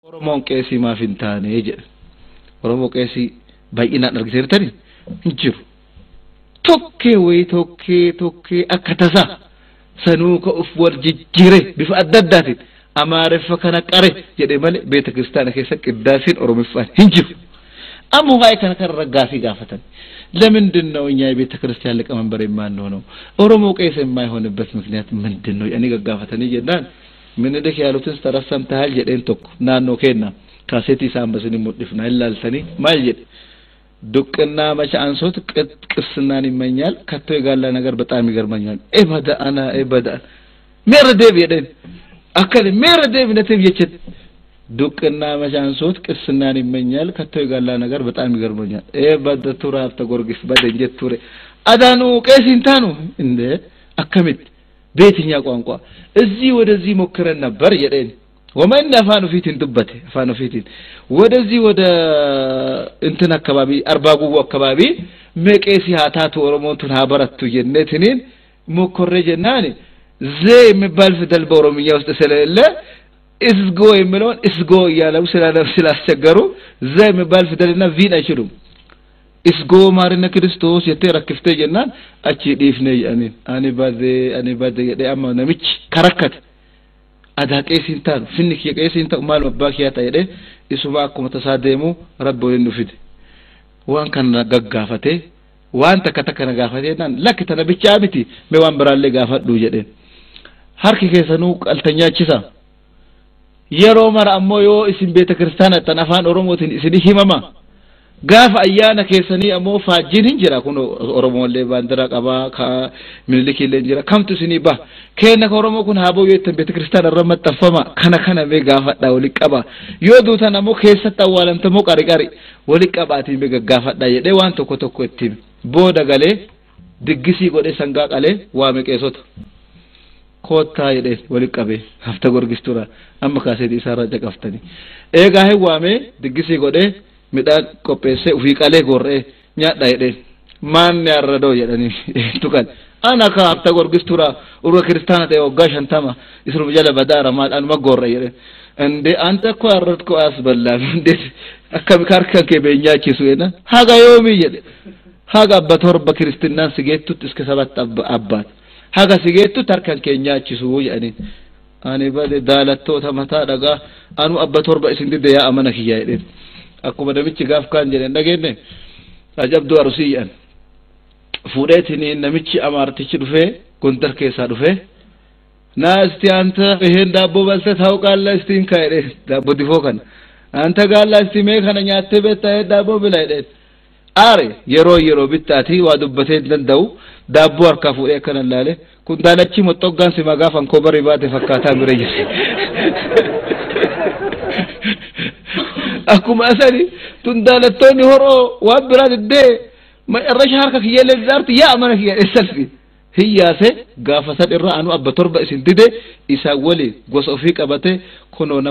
Oromoon qeesii maaf hin taane jedha. Oromoo qeesii baay'inaan argisiirtani hin jiru. Tokkee wayii tokkee akka tasaa sanuu ka'uuf wal jijjiire bifa adda addaatiin Amaareffa kana qare jedhee malee beeta kiristaana keessa qiddaasiin Oromiffaan hin jiru. Amma waa'ee kana kan raggaafii gaafatan. ለምንድን ነው እኛ የቤተ ክርስቲያን ሊቀመንበር የማንሆነው? ኦሮሞ ቄስ የማይሆንበት ምክንያት ምንድነው? ያኔ ገጋፈተን ይጀናል ምን እንደክ ያሉትን ተረሰምታል ጀደን ቶክ ናኖ ከና ካሴቲ ሳምበስኒ ሙድፍና ይላልተኒ ማይጀድ ዱቅና መቻ አንሶት ቅስናን ይመኛል ከቶ የጋላ ነገር በጣም ይገርመኛል። ኤበዳ ሜረዴብ የደን አከለ ሜረዴብ ነተብ የቸት ዱቅና መቻ አንሶት ቅስናን ይመኛል ከቶ የጋላ ነገር በጣም ይገርመኛል። ኤበዳ ቱራፍ ተጎርግስ በደንጀት ቱሬ አዳኑ ቄሲንታኑ እንደ አከሚት ቤትኛ ቋንቋ እዚህ ወደዚህ ሞክረን ነበር የደን ወመን አፋኑ ፊትን ድበተ አፋኑ ፊትን ወደዚህ ወደ እንትን አካባቢ አርባጉቡ አካባቢ መቄሲ ሃታቱ ኦሮሞንቱን ሀበረቱ የነትኒን ሞከረጀናኒ ዘ የሚባል ፊደል በኦሮሚያ ውስጥ ስለሌለ እስጎ የሚለውን እስጎ ያለው ስላስቸገሩ ዘ የሚባል ፊደልና ቪን አይችሉም። እስጎ ማርነ ክርስቶስ የተረክፍተ ጀናን አቺ ዲፍነ ያኔ አኔ ባደ የደአማ ነምች ከረከት አዳቄ ሲንታን ፍንክ የቄሲንታ ማል መባኪያታ የደ ኢሱማ አኩመ ተሳደሙ ረብ ወንዱፊት ዋን ከነ ገጋፈቴ ዋን ተከተከነ ጋፈቴናን ለክተነ ብቻ አብቲ መዋን ብራለ ጋፈዱ የደ ሀርኪ ከሰኑ ቀልተኛችሳ የሮመር አሞዮ እስም ቤተ ክርስቲያን ተናፋን ኦሮሞትን እስዲ ሂመማ ጋፍ አያና ከሰኒ አሞ ፋጂን እንጀራ ኩኖ ኦሮሞ ለባንደራ ቀባ ከሚልክ ለንጀራ ከምቱ ስኒ ባ ከነ ኦሮሞ ኩን ሀቦ የተ ቤተ ክርስቲያን ረመጠፈማ ከነ ሜጋፋዳ ወልቀባ ዮዱ ተናሞ ከሰጣ ዋለም ተሞ ቀሪቀሪ ወልቀባቲ ሜጋፋዳ የደ ዋን ተኮ እቲም ቦዳ ገሌ ድግሲ ጎደ ሰንጋ ቀሌ ዋመ ቄሶት ኮታ የደ ወልቀቤ ሀፍተ ጎርጊስቱራ አመካሰዲ ሳራ ጀቀፍተኒ ኤጋ ሄዋሜ ድግሲ ጎደ midaan qopheesse ufii qalee gorree nyaadha jedhee maan yaarradoo jedhanii tuqan ana ka hafta gorgistura urwa kiristaana ta'e waggaa 50 isrum jala badaara maadhaan magorre jedhe ande anta ko arrat ko asballaan ande akkam karkan ke beenyaachisu ena haga yoomi jedhe haga abba torba kristinaan sigeettut iska sabat abbaat haga sigeettut harkan keenyaachisu jedhanii ani bade daalattoota mataa dhagaa anu abba torba isin dide yaa amana kiyyaa jedhe akkuma namichi gaaf kaan jedhen dhageenne ajabdu arusiyan fuudheetini namichi amaartichi dhufee gondar keessaa dhufee naasti anta ይሄን ዳቦ በልተ ታውቃለህ እስቲ እንካ jedhe ዳቦ ዲፎ kana anta gaalla እስቲ mee kana nyaatte beektaa ዳቦ ብላ jedhe aare yeroo bittaati waa dubbatee danda'u ዳቦ harka fuudhee kana laale kun daalachi moxoggaan si magaafan kobarii baate fakkaataa mire jira akkuma asani tundalatoni horo wabirad de ma arshar ka kiyele zart ya amana kiya selfi hiyase gafasad irra anu abba torba isin dide isa wali gosofi qabate kono